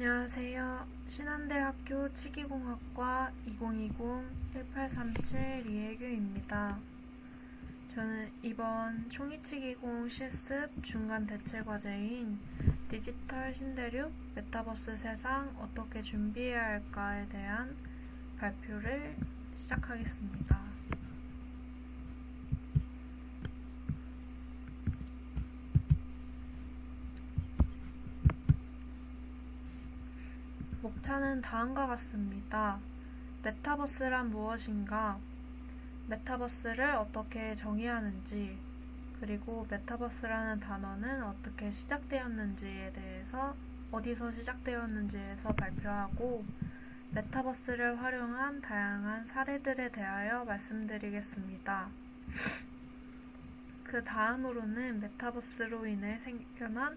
안녕하세요. 신한대학교 치기공학과 2020-1837 이혜규입니다. 저는 이번 총이치기공 실습 중간 대체과제인 디지털 신대륙 메타버스 세상 어떻게 준비해야 할까에 대한 발표를 시작하겠습니다. 목차는 다음과 같습니다. 메타버스란 무엇인가? 메타버스를 어떻게 정의하는지, 그리고 메타버스라는 단어는 어떻게 시작되었는지에 대해서, 어디서 시작되었는지에서 발표하고, 메타버스를 활용한 다양한 사례들에 대하여 말씀드리겠습니다. 그 다음으로는 메타버스로 인해 생겨난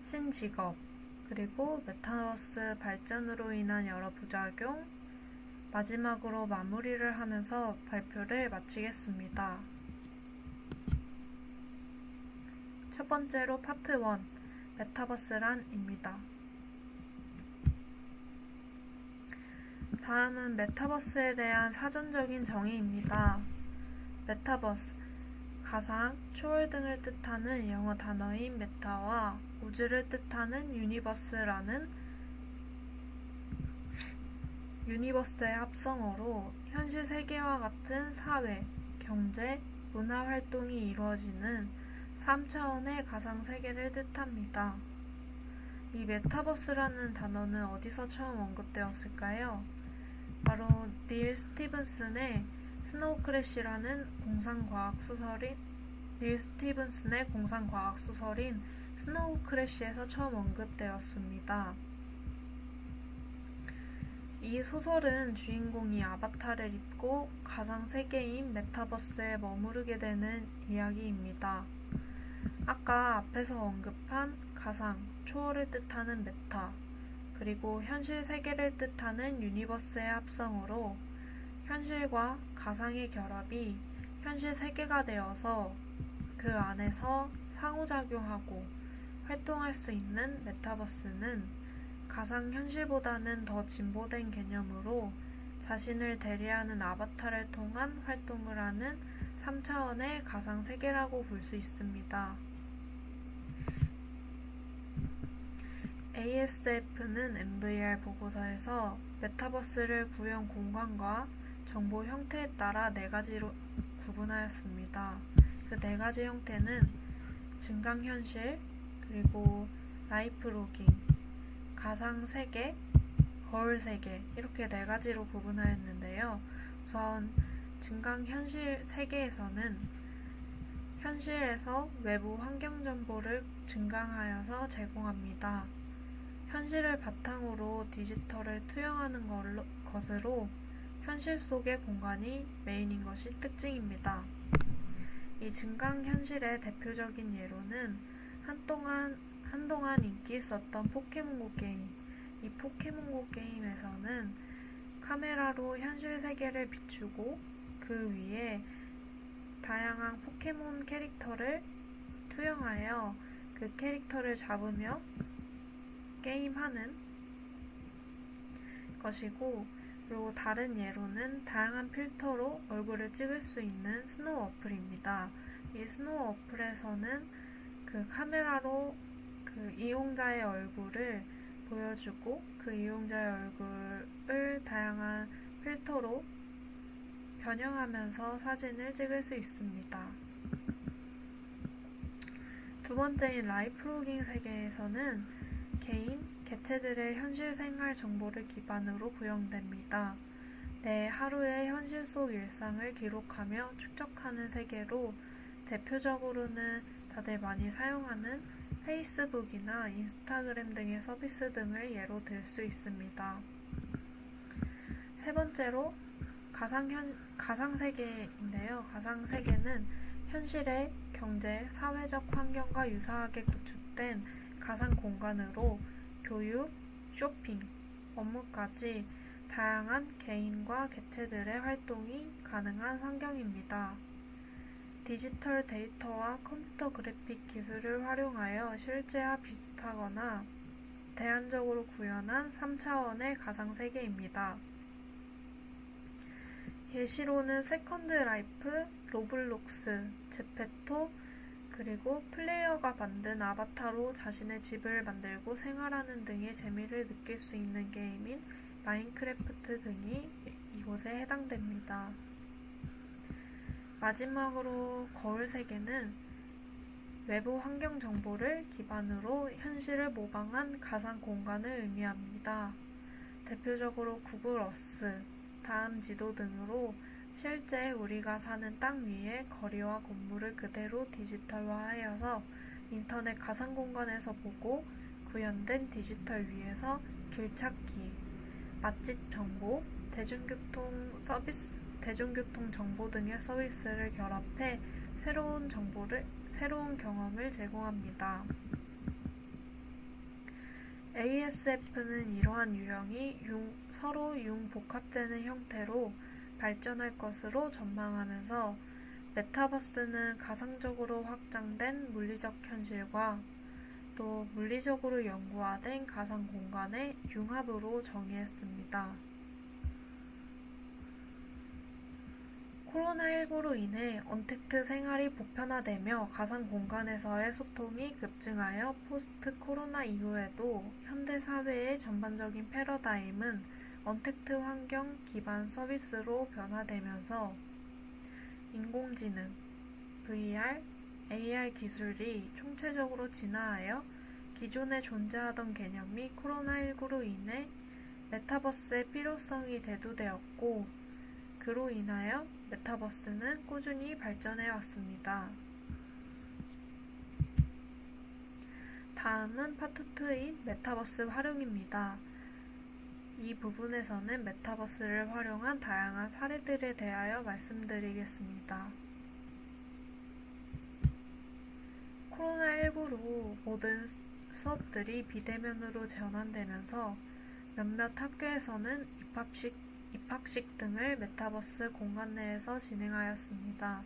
신직업, 그리고 메타버스 발전으로 인한 여러 부작용, 마지막으로 마무리를 하면서 발표를 마치겠습니다. 첫 번째로 파트 1, 메타버스란입니다. 다음은 메타버스에 대한 사전적인 정의입니다. 메타버스, 가상, 초월 등을 뜻하는 영어 단어인 메타와 우주를 뜻하는 유니버스의 합성어로 현실 세계와 같은 사회, 경제, 문화 활동이 이루어지는 3차원의 가상 세계를 뜻합니다. 이 메타버스라는 단어는 어디서 처음 언급되었을까요? 바로 닐 스티븐슨의 공상과학 소설인 스노우 크래시에서 처음 언급되었습니다. 이 소설은 주인공이 아바타를 입고 가상 세계인 메타버스에 머무르게 되는 이야기입니다. 아까 앞에서 언급한 가상, 초월을 뜻하는 메타, 그리고 현실 세계를 뜻하는 유니버스의 합성으로 현실과 가상의 결합이 현실 세계가 되어서 그 안에서 상호작용하고 활동할 수 있는 메타버스는 가상현실보다는 더 진보된 개념으로 자신을 대리하는 아바타를 통한 활동을 하는 3차원의 가상세계라고 볼 수 있습니다. ASF는 MVR 보고서에서 메타버스를 구형 공간과 정보 형태에 따라 4가지로 구분하였습니다. 그 4가지 형태는 증강현실, 그리고 라이프로깅, 가상세계, 거울세계 이렇게 4가지로 구분하였는데요. 우선 증강현실 세계에서는 현실에서 외부 환경 정보를 증강하여서 제공합니다. 현실을 바탕으로 디지털을 투영하는 것으로 현실 속의 공간이 메인인 것이 특징입니다. 이 증강현실의 대표적인 예로는 한동안 인기 있었던 포켓몬고 게임. 이 포켓몬고 게임에서는 카메라로 현실 세계를 비추고 그 위에 다양한 포켓몬 캐릭터를 투영하여 그 캐릭터를 잡으며 게임하는 것이고, 그리고 다른 예로는 다양한 필터로 얼굴을 찍을 수 있는 스노우 어플입니다. 이 스노우 어플에서는 그 카메라로 그 이용자의 얼굴을 보여주고 그 이용자의 얼굴을 다양한 필터로 변형하면서 사진을 찍을 수 있습니다. 두 번째인 라이프로깅 세계에서는 개인, 개체들의 현실 생활 정보를 기반으로 구현됩니다. 내 하루의 현실 속 일상을 기록하며 축적하는 세계로 대표적으로는 다들 많이 사용하는 페이스북이나 인스타그램 등의 서비스 등을 예로 들 수 있습니다. 세 번째로 가상세계인데요. 가상세계는 현실의 경제, 사회적 환경과 유사하게 구축된 가상 공간으로 교육, 쇼핑, 업무까지 다양한 개인과 개체들의 활동이 가능한 환경입니다. 디지털 데이터와 컴퓨터 그래픽 기술을 활용하여 실제와 비슷하거나 대안적으로 구현한 3차원의 가상세계입니다. 예시로는 세컨드 라이프, 로블록스, 제페토, 그리고 플레이어가 만든 아바타로 자신의 집을 만들고 생활하는 등의 재미를 느낄 수 있는 게임인 마인크래프트 등이 이곳에 해당됩니다. 마지막으로 거울세계는 외부 환경 정보를 기반으로 현실을 모방한 가상 공간을 의미합니다. 대표적으로 구글 어스, 다음 지도 등으로 실제 우리가 사는 땅 위에 거리와 건물을 그대로 디지털화하여서 인터넷 가상 공간에서 보고 구현된 디지털 위에서 길찾기, 맛집 정보, 대중교통 정보 등의 서비스를 결합해 새로운 경험을 제공합니다. ASF는 이러한 유형이 서로 융복합되는 형태로 발전할 것으로 전망하면서 메타버스는 가상적으로 확장된 물리적 현실과 또 물리적으로 연구화된 가상 공간의 융합으로 정의했습니다. 코로나19로 인해 언택트 생활이 보편화되며 가상 공간에서의 소통이 급증하여 포스트 코로나 이후에도 현대 사회의 전반적인 패러다임은 언택트 환경 기반 서비스로 변화되면서 인공지능, VR, AR 기술이 총체적으로 진화하여 기존에 존재하던 개념이 코로나19로 인해 메타버스의 필요성이 대두되었고, 그로 인하여 메타버스는 꾸준히 발전해 왔습니다. 다음은 파트 2인 메타버스 활용입니다. 이 부분에서는 메타버스를 활용한 다양한 사례들에 대하여 말씀드리겠습니다. 코로나19로 모든 수업들이 비대면으로 전환되면서 몇몇 학교에서는 입학식 등을 메타버스 공간 내에서 진행하였습니다.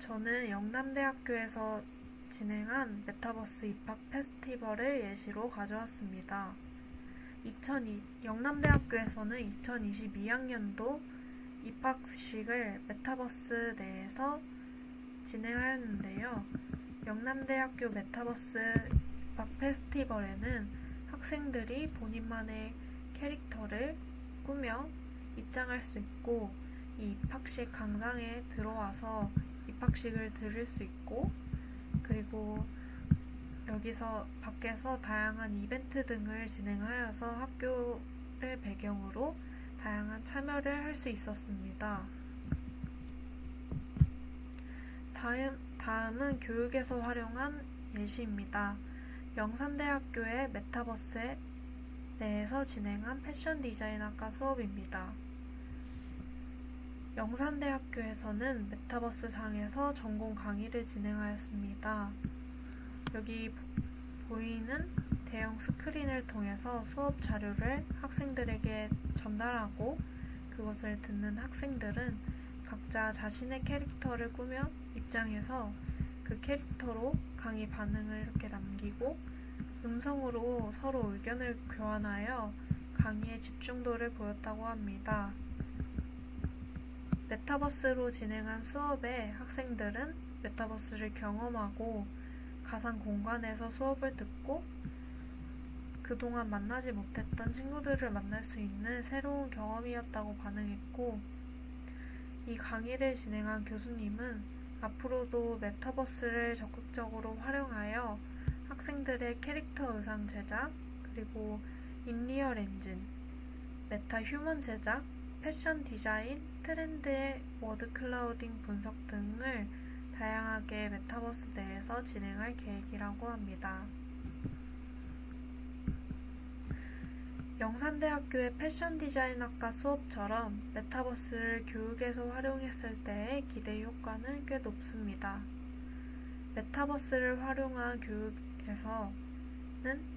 저는 영남대학교에서 진행한 메타버스 입학 페스티벌을 예시로 가져왔습니다. 영남대학교에서는 2022학년도 입학식을 메타버스 내에서 진행하였는데요. 영남대학교 메타버스 입학 페스티벌에는 학생들이 본인만의 캐릭터를 꾸며 입장할 수 있고, 이 입학식 강당에 들어와서 입학식을 들을 수 있고, 그리고 여기서 밖에서 다양한 이벤트 등을 진행하여서 학교를 배경으로 다양한 참여를 할 수 있었습니다. 다음은 교육에서 활용한 예시입니다. 영산대학교의 메타버스 내에서 진행한 패션 디자인학과 수업입니다. 영산대학교에서는 메타버스 장에서 전공 강의를 진행하였습니다. 여기 보이는 대형 스크린을 통해서 수업 자료를 학생들에게 전달하고, 그것을 듣는 학생들은 각자 자신의 캐릭터를 꾸며 입장해서 그 캐릭터로 강의 반응을 이렇게 남기고, 음성으로 서로 의견을 교환하여 강의의 집중도를 보였다고 합니다. 메타버스로 진행한 수업에 학생들은 메타버스를 경험하고 가상 공간에서 수업을 듣고 그동안 만나지 못했던 친구들을 만날 수 있는 새로운 경험이었다고 반응했고, 이 강의를 진행한 교수님은 앞으로도 메타버스를 적극적으로 활용하여 학생들의 캐릭터 의상 제작, 그리고 인리얼 엔진, 메타 휴먼 제작, 패션 디자인, 트렌드의 워드 클라우딩 분석 등을 다양하게 메타버스 내에서 진행할 계획이라고 합니다. 영산대학교의 패션 디자인학과 수업처럼 메타버스를 교육에서 활용했을 때의 기대 효과는 꽤 높습니다. 메타버스를 활용한 교육에서는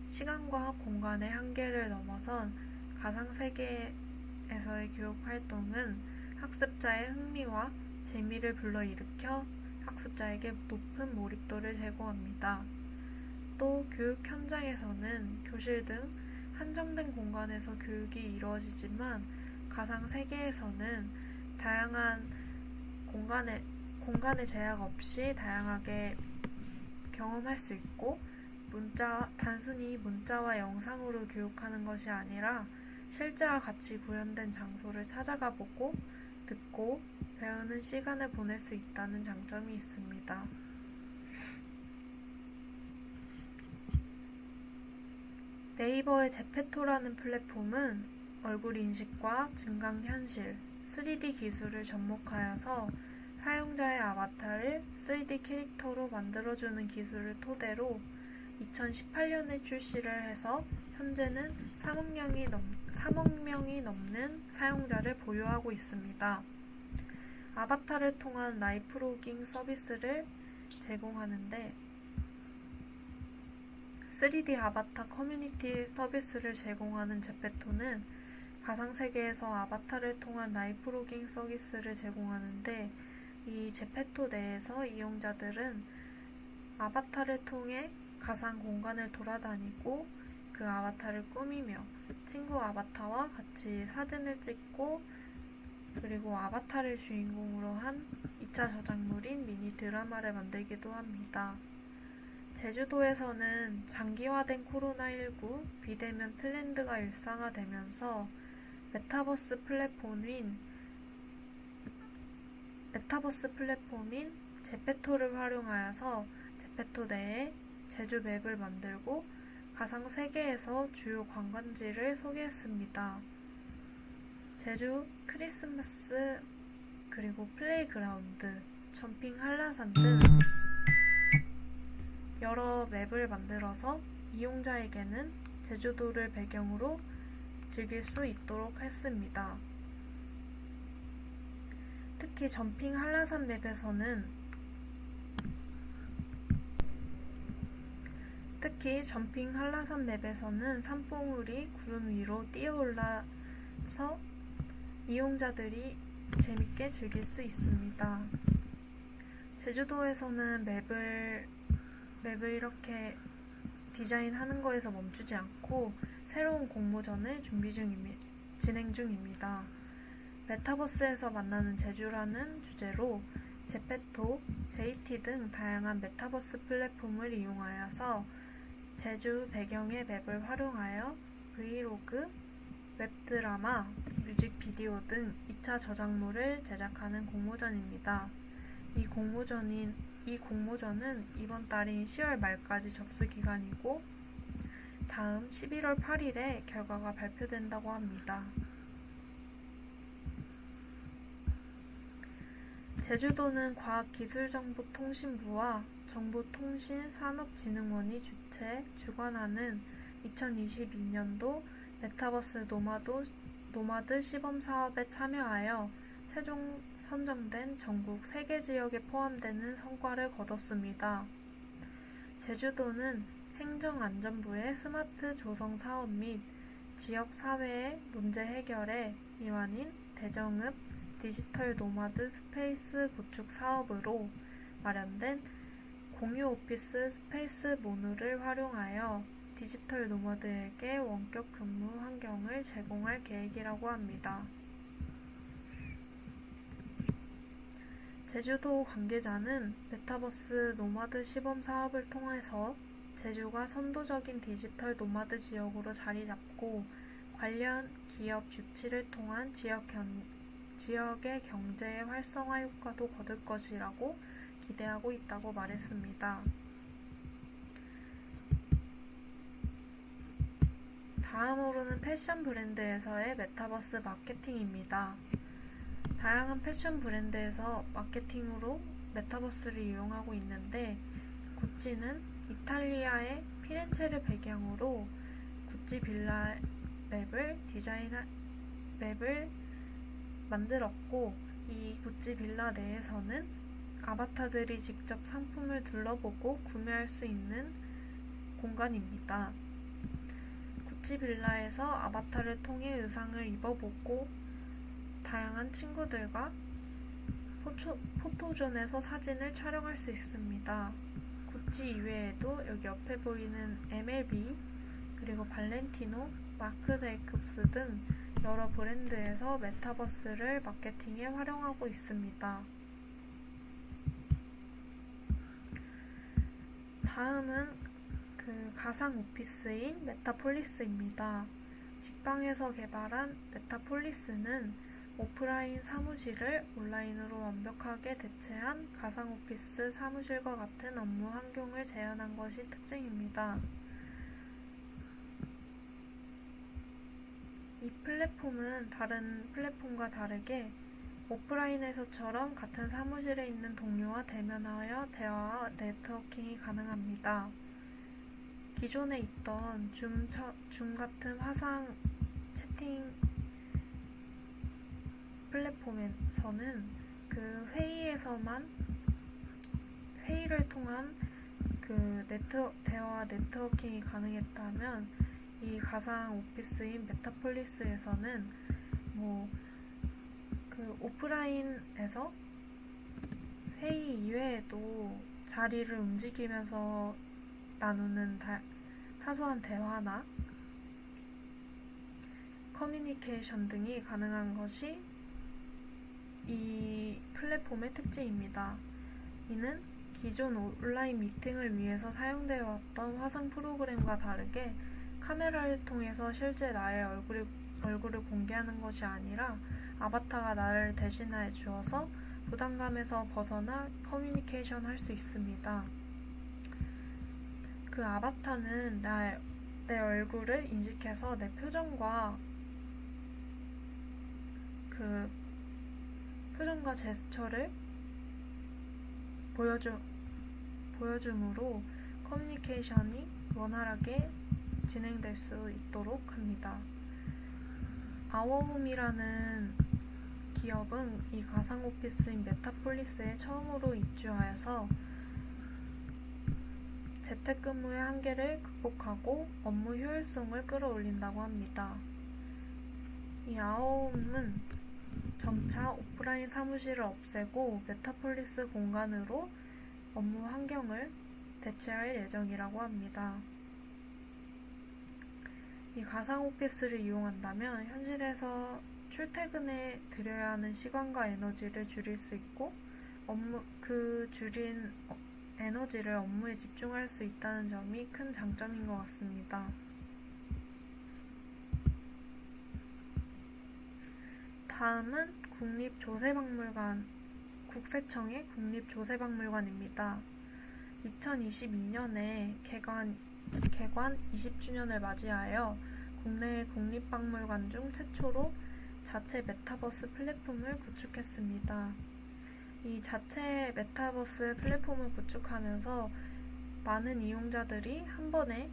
시간과 공간의 한계를 넘어선 가상세계에서의 교육 활동은 학습자의 흥미와 재미를 불러일으켜 학습자에게 높은 몰입도를 제공합니다. 또 교육 현장에서는 교실 등 한정된 공간에서 교육이 이루어지지만 가상 세계에서는 다양한 공간의 제약 없이 다양하게 경험할 수 있고 단순히 문자와 영상으로 교육하는 것이 아니라 실제와 같이 구현된 장소를 찾아가 보고 듣고 배우는 시간을 보낼 수 있다는 장점이 있습니다. 네이버의 제페토라는 플랫폼은 얼굴 인식과 증강현실, 3D 기술을 접목하여서 사용자의 아바타를 3D 캐릭터로 만들어주는 기술을 토대로 2018년에 출시를 해서 현재는 3억 명이 넘는 사용자를 보유하고 있습니다. 아바타를 통한 라이프로깅 서비스를 제공하는데 3D 아바타 커뮤니티 서비스를 제공하는 제페토는 가상세계에서 아바타를 통한 라이프로깅 서비스를 제공하는데 이 제페토 내에서 이용자들은 아바타를 통해 가상 공간을 돌아다니고 그 아바타를 꾸미며 친구 아바타와 같이 사진을 찍고 그리고 아바타를 주인공으로 한 2차 저작물인 미니 드라마를 만들기도 합니다. 제주도에서는 장기화된 코로나19 비대면 트렌드가 일상화되면서 메타버스 플랫폼인 제페토를 활용하여서 제페토 내에 제주 맵을 만들고 가상 세계에서 주요 관광지를 소개했습니다. 제주 크리스마스 그리고 플레이그라운드, 점핑 한라산 등 여러 맵을 만들어서 이용자에게는 제주도를 배경으로 즐길 수 있도록 했습니다. 특히 점핑 한라산 맵에서는 산봉우리 구름 위로 뛰어올라서 이용자들이 재밌게 즐길 수 있습니다. 제주도에서는 맵을 이렇게 디자인하는 거에서 멈추지 않고 새로운 공모전을 진행 중입니다. 메타버스에서 만나는 제주라는 주제로 제페토, JT 등 다양한 메타버스 플랫폼을 이용하여서 제주 배경의 맵을 활용하여 브이로그, 웹드라마, 뮤직비디오 등 2차 저작물을 제작하는 공모전입니다. 이 공모전은 이번 달인 10월 말까지 접수 기간이고 다음 11월 8일에 결과가 발표된다고 합니다. 제주도는 과학기술정보통신부와 정보통신산업진흥원이 주관하는 2022년도 메타버스 노마드 시범사업에 참여하여 최종 선정된 전국 3개 지역에 포함되는 성과를 거뒀습니다. 제주도는 행정안전부의 스마트 조성 사업 및 지역사회의 문제 해결에 일환인 대정읍 디지털 노마드 스페이스 구축 사업으로 마련된 공유 오피스 스페이스 모누를 활용하여 디지털 노마드에게 원격 근무 환경을 제공할 계획이라고 합니다. 제주도 관계자는 메타버스 노마드 시범 사업을 통해서 제주가 선도적인 디지털 노마드 지역으로 자리 잡고 관련 기업 유치를 통한 지역의 경제의 활성화 효과도 거둘 것이라고 기대하고 있다고 말했습니다. 다음으로는 패션 브랜드에서의 메타버스 마케팅입니다. 다양한 패션 브랜드에서 마케팅으로 메타버스를 이용하고 있는데 구찌는 이탈리아의 피렌체를 배경으로 구찌 빌라 맵을 만들었고 이 구찌 빌라 내에서는 아바타들이 직접 상품을 둘러보고 구매할 수 있는 공간입니다. 구찌 빌라에서 아바타를 통해 의상을 입어보고 다양한 친구들과 포토존에서 사진을 촬영할 수 있습니다. 구찌 이외에도 여기 옆에 보이는 MLB, 그리고 발렌티노, 마크 제이콥스 등 여러 브랜드에서 메타버스를 마케팅에 활용하고 있습니다. 다음은 그 가상 오피스인 메타폴리스입니다. 직방에서 개발한 메타폴리스는 오프라인 사무실을 온라인으로 완벽하게 대체한 가상 오피스 사무실과 같은 업무 환경을 재현한 것이 특징입니다. 이 플랫폼은 다른 플랫폼과 다르게 오프라인에서처럼 같은 사무실에 있는 동료와 대면하여 대화와 네트워킹이 가능합니다. 기존에 있던 줌 같은 화상 채팅 플랫폼에서는 그 회의를 통한 그 대화 네트워킹이 가능했다면, 이 가상 오피스인 메타폴리스에서는 그 오프라인에서 회의 이외에도 자리를 움직이면서 나누는 사소한 대화나 커뮤니케이션 등이 가능한 것이 이 플랫폼의 특징입니다. 이는 기존 온라인 미팅을 위해서 사용되어 왔던 화상 프로그램과 다르게 카메라를 통해서 실제 나의 얼굴을 공개하는 것이 아니라 아바타가 나를 대신해 주어서 부담감에서 벗어나 커뮤니케이션 할 수 있습니다. 그 아바타는 내 얼굴을 인식해서 내 표정과 제스처를 보여줌으로 커뮤니케이션이 원활하게 진행될 수 있도록 합니다. 아워움이라는 기업은 이 가상 오피스인 메타폴리스에 처음으로 입주하여서 재택근무의 한계를 극복하고 업무 효율성을 끌어올린다고 합니다. 이 아워움은 점차 오프라인 사무실을 없애고 메타폴리스 공간으로 업무 환경을 대체할 예정이라고 합니다. 이 가상 오피스를 이용한다면 현실에서 출퇴근에 들여야 하는 시간과 에너지를 줄일 수 있고, 줄인 에너지를 업무에 집중할 수 있다는 점이 큰 장점인 것 같습니다. 다음은 국세청의 국립조세박물관입니다. 2022년에 개관 20주년을 맞이하여 국내의 국립박물관 중 최초로 자체 메타버스 플랫폼을 구축했습니다. 이 자체 메타버스 플랫폼을 구축하면서 많은 이용자들이 한 번에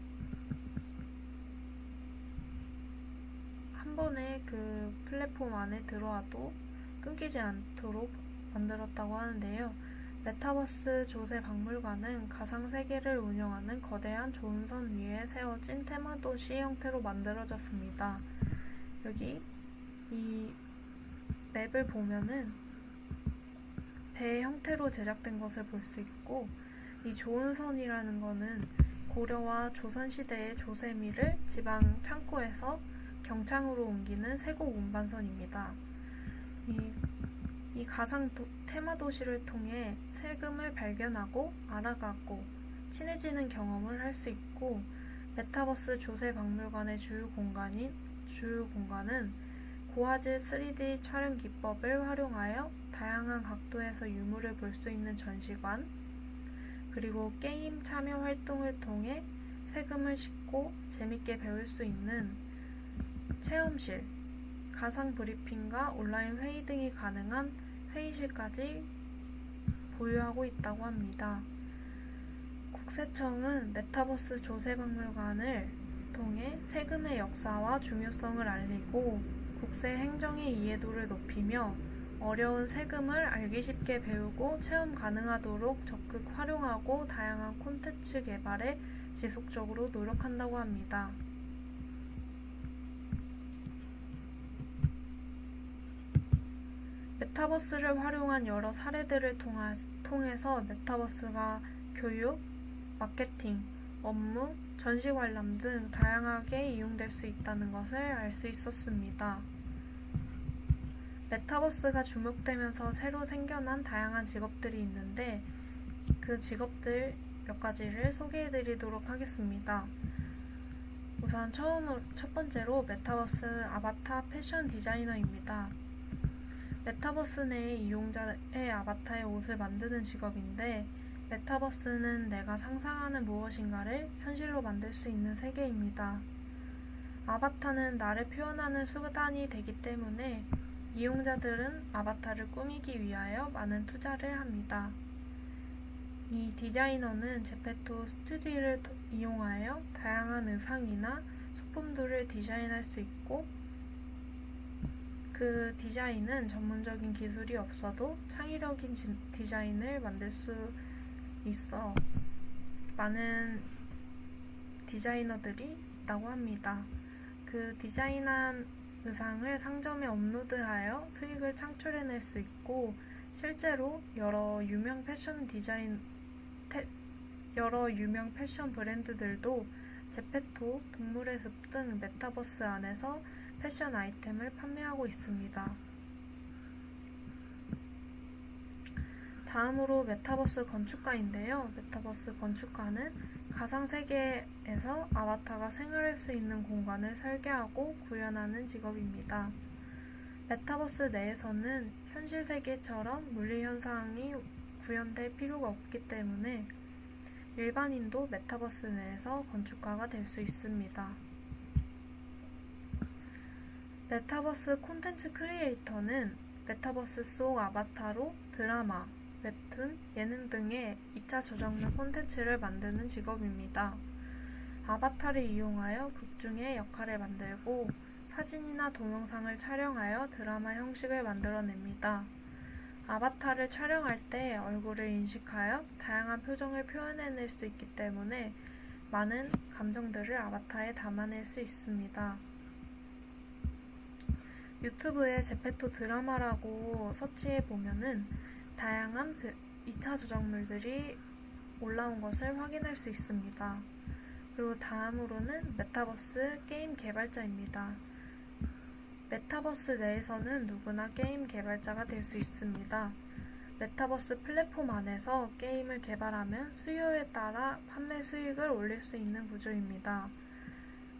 그 플랫폼 안에 들어와도 끊기지 않도록 만들었다고 하는데요. 메타버스 조세 박물관은 가상 세계를 운영하는 거대한 조은선 위에 세워진 테마도시 형태로 만들어졌습니다. 여기 이 맵을 보면은 배 형태로 제작된 것을 볼 수 있고, 이 조은선이라는 거는 고려와 조선시대의 조세미를 지방 창고에서 경창으로 옮기는 세곡 운반선입니다. 이 가상 테마도시를 통해 세금을 발견하고 알아가고 친해지는 경험을 할 수 있고, 메타버스 조세 박물관의 주요 공간은 고화질 3D 촬영 기법을 활용하여 다양한 각도에서 유물을 볼 수 있는 전시관, 그리고 게임 참여 활동을 통해 세금을 쉽고 재밌게 배울 수 있는 체험실, 가상 브리핑과 온라인 회의 등이 가능한 회의실까지 보유하고 있다고 합니다. 국세청은 메타버스 조세박물관을 통해 세금의 역사와 중요성을 알리고 국세 행정의 이해도를 높이며 어려운 세금을 알기 쉽게 배우고 체험 가능하도록 적극 활용하고 다양한 콘텐츠 개발에 지속적으로 노력한다고 합니다. 메타버스를 활용한 여러 사례들을 통해서 메타버스가 교육, 마케팅, 업무, 전시 관람 등 다양하게 이용될 수 있다는 것을 알 수 있었습니다. 메타버스가 주목되면서 새로 생겨난 다양한 직업들이 있는데 그 직업들 몇 가지를 소개해드리도록 하겠습니다. 우선 첫 번째로 메타버스 아바타 패션 디자이너입니다. 메타버스 내의 이용자의 아바타의 옷을 만드는 직업인데 메타버스는 내가 상상하는 무엇인가를 현실로 만들 수 있는 세계입니다. 아바타는 나를 표현하는 수단이 되기 때문에 이용자들은 아바타를 꾸미기 위하여 많은 투자를 합니다. 이 디자이너는 제페토 스튜디오를 이용하여 다양한 의상이나 소품들을 디자인할 수 있고 그 디자인은 전문적인 기술이 없어도 창의적인 디자인을 만들 수 있어 많은 디자이너들이 있다고 합니다. 그 디자인한 의상을 상점에 업로드하여 수익을 창출해낼 수 있고 실제로 여러 유명 패션 브랜드들도 제페토, 동물의 숲 등 메타버스 안에서 패션 아이템을 판매하고 있습니다. 다음으로 메타버스 건축가인데요. 메타버스 건축가는 가상세계에서 아바타가 생활할 수 있는 공간을 설계하고 구현하는 직업입니다. 메타버스 내에서는 현실 세계처럼 물리 현상이 구현될 필요가 없기 때문에 일반인도 메타버스 내에서 건축가가 될 수 있습니다. 메타버스 콘텐츠 크리에이터는 메타버스 속 아바타로 드라마, 웹툰, 예능 등의 2차 저작물 콘텐츠를 만드는 직업입니다. 아바타를 이용하여 극중의 역할을 만들고 사진이나 동영상을 촬영하여 드라마 형식을 만들어냅니다. 아바타를 촬영할 때 얼굴을 인식하여 다양한 표정을 표현해낼 수 있기 때문에 많은 감정들을 아바타에 담아낼 수 있습니다. 유튜브에 제페토 드라마라고 서치해보면은 다양한 2차 저작물들이 올라온 것을 확인할 수 있습니다. 그리고 다음으로는 메타버스 게임 개발자입니다. 메타버스 내에서는 누구나 게임 개발자가 될 수 있습니다. 메타버스 플랫폼 안에서 게임을 개발하면 수요에 따라 판매 수익을 올릴 수 있는 구조입니다.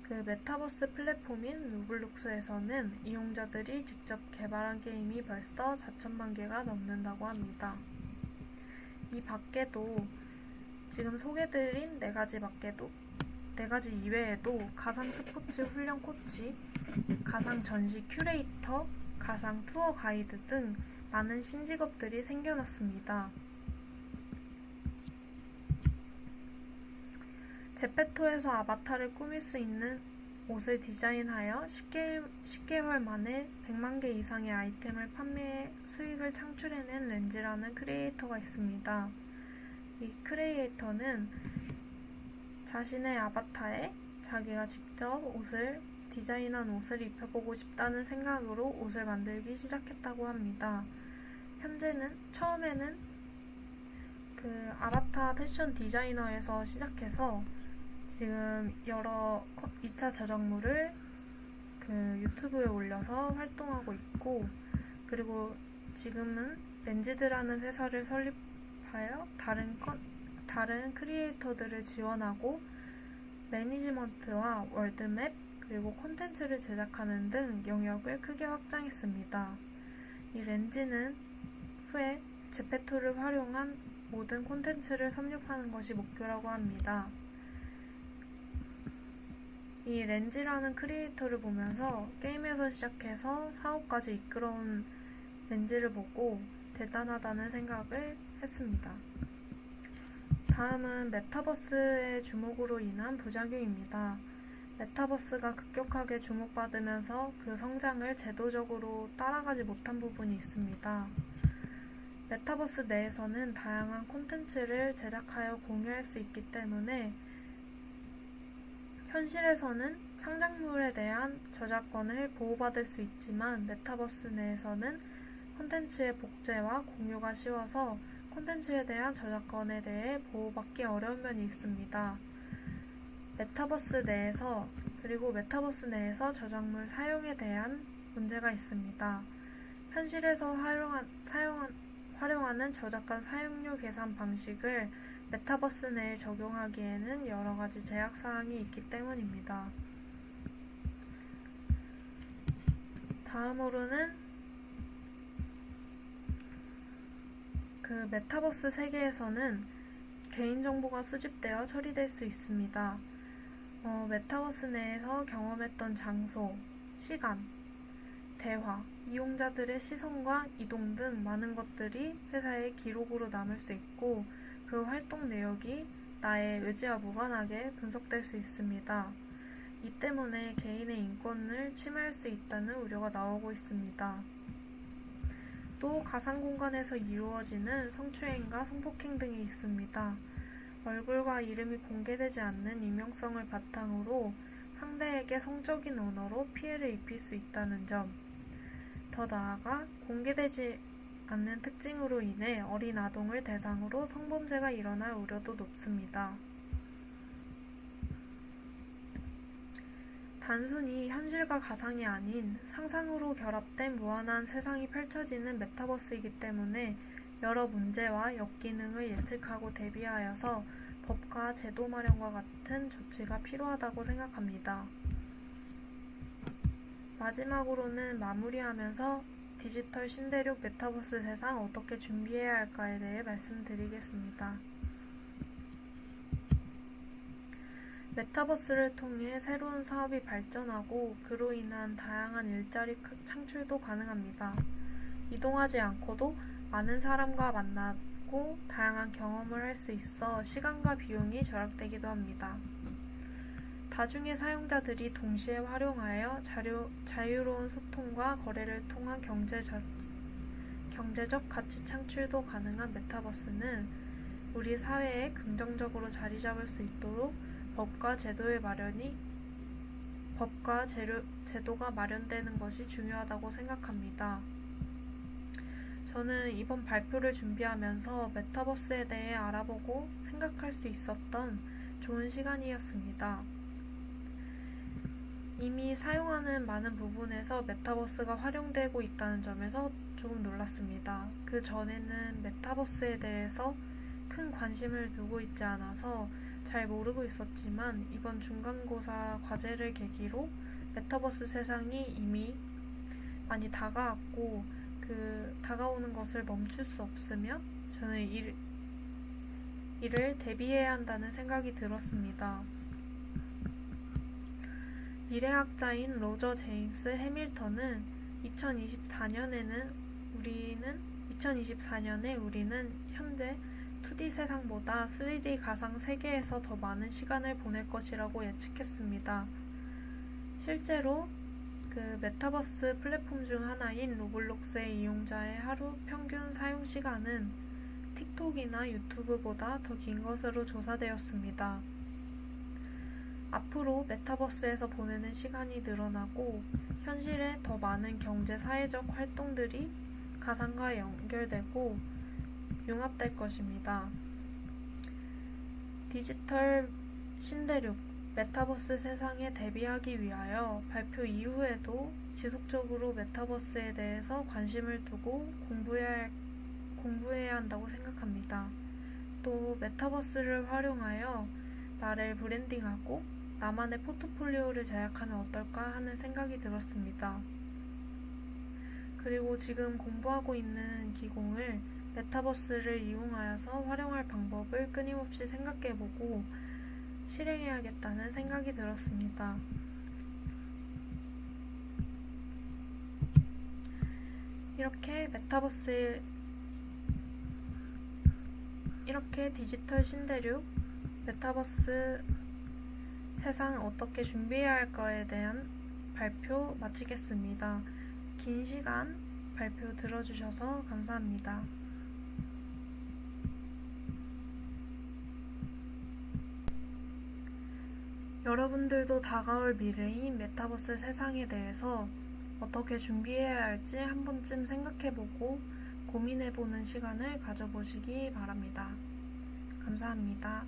그 메타버스 플랫폼인 로블록스에서는 이용자들이 직접 개발한 게임이 벌써 4천만 개가 넘는다고 합니다. 이 밖에도 지금 소개드린 4가지 이외에도 가상 스포츠 훈련 코치, 가상 전시 큐레이터, 가상 투어 가이드 등 많은 신직업들이 생겨났습니다. 제페토에서 아바타를 꾸밀 수 있는 옷을 디자인하여 10개월 만에 100만 개 이상의 아이템을 판매해 수익을 창출해낸 렌지라는 크리에이터가 있습니다. 이 크리에이터는 자신의 아바타에 자기가 직접 디자인한 옷을 입혀보고 싶다는 생각으로 옷을 만들기 시작했다고 합니다. 처음에는 그 아바타 패션 디자이너에서 시작해서 지금 여러 2차 저작물을 그 유튜브에 올려서 활동하고 있고 그리고 지금은 렌지드라는 회사를 설립하여 다른 크리에이터들을 지원하고 매니지먼트와 월드맵 그리고 콘텐츠를 제작하는 등 영역을 크게 확장했습니다. 이 렌지는 후에 제페토를 활용한 모든 콘텐츠를 섭렵하는 것이 목표라고 합니다. 이 렌지라는 크리에이터를 보면서 게임에서 시작해서 사업까지 이끌어온 렌지를 보고 대단하다는 생각을 했습니다. 다음은 메타버스의 주목으로 인한 부작용입니다. 메타버스가 급격하게 주목받으면서 그 성장을 제도적으로 따라가지 못한 부분이 있습니다. 메타버스 내에서는 다양한 콘텐츠를 제작하여 공유할 수 있기 때문에 현실에서는 창작물에 대한 저작권을 보호받을 수 있지만 메타버스 내에서는 콘텐츠의 복제와 공유가 쉬워서 콘텐츠에 대한 저작권에 대해 보호받기 어려운 면이 있습니다. 메타버스 내에서 저작물 사용에 대한 문제가 있습니다. 현실에서 활용하는 저작권 사용료 계산 방식을 메타버스 내에 적용하기에는 여러 가지 제약사항이 있기 때문입니다. 다음으로는 그 메타버스 세계에서는 개인정보가 수집되어 처리될 수 있습니다. 메타버스 내에서 경험했던 장소, 시간, 대화, 이용자들의 시선과 이동 등 많은 것들이 회사의 기록으로 남을 수 있고 그 활동 내역이 나의 의지와 무관하게 분석될 수 있습니다. 이 때문에 개인의 인권을 침해할 수 있다는 우려가 나오고 있습니다. 또 가상 공간에서 이루어지는 성추행과 성폭행 등이 있습니다. 얼굴과 이름이 공개되지 않는 익명성을 바탕으로 상대에게 성적인 언어로 피해를 입힐 수 있다는 점, 더 나아가 공개되지 않는 특징으로 인해 어린 아동을 대상으로 성범죄가 일어날 우려도 높습니다. 단순히 현실과 가상이 아닌 상상으로 결합된 무한한 세상이 펼쳐지는 메타버스이기 때문에 여러 문제와 역기능을 예측하고 대비하여서 법과 제도 마련과 같은 조치가 필요하다고 생각합니다. 마지막으로는 마무리하면서 디지털 신대륙 메타버스 세상 어떻게 준비해야 할까에 대해 말씀드리겠습니다. 메타버스를 통해 새로운 사업이 발전하고 그로 인한 다양한 일자리 창출도 가능합니다. 이동하지 않고도 많은 사람과 만나고 다양한 경험을 할 수 있어 시간과 비용이 절약되기도 합니다. 다중의 사용자들이 동시에 활용하여 자유로운 소통과 거래를 통한 경제적 가치 창출도 가능한 메타버스는 우리 사회에 긍정적으로 자리 잡을 수 있도록 법과 제도가 마련되는 것이 중요하다고 생각합니다. 저는 이번 발표를 준비하면서 메타버스에 대해 알아보고 생각할 수 있었던 좋은 시간이었습니다. 이미 사용하는 많은 부분에서 메타버스가 활용되고 있다는 점에서 조금 놀랐습니다. 그 전에는 메타버스에 대해서 큰 관심을 두고 있지 않아서 잘 모르고 있었지만 이번 중간고사 과제를 계기로 메타버스 세상이 이미 많이 다가왔고 그 다가오는 것을 멈출 수 없으며 저는 이를 대비해야 한다는 생각이 들었습니다. 미래학자인 로저 제임스 해밀턴은 2024년에 우리는 현재 2D 세상보다 3D 가상 세계에서 더 많은 시간을 보낼 것이라고 예측했습니다. 실제로 그 메타버스 플랫폼 중 하나인 로블록스의 이용자의 하루 평균 사용 시간은 틱톡이나 유튜브보다 더 긴 것으로 조사되었습니다. 앞으로 메타버스에서 보내는 시간이 늘어나고 현실에 더 많은 경제 사회적 활동들이 가상과 연결되고 융합될 것입니다. 디지털 신대륙 메타버스 세상에 대비하기 위하여 발표 이후에도 지속적으로 메타버스에 대해서 관심을 두고 공부해야 한다고 생각합니다. 또 메타버스를 활용하여 나를 브랜딩하고 나만의 포트폴리오를 제작하면 어떨까 하는 생각이 들었습니다. 그리고 지금 공부하고 있는 기공을 메타버스를 이용하여서 활용할 방법을 끊임없이 생각해보고 실행해야겠다는 생각이 들었습니다. 이렇게 디지털 신대륙 메타버스 세상 어떻게 준비해야 할까에 대한 발표 마치겠습니다. 긴 시간 발표 들어주셔서 감사합니다. 여러분들도 다가올 미래인 메타버스 세상에 대해서 어떻게 준비해야 할지 한 번쯤 생각해보고 고민해보는 시간을 가져보시기 바랍니다. 감사합니다.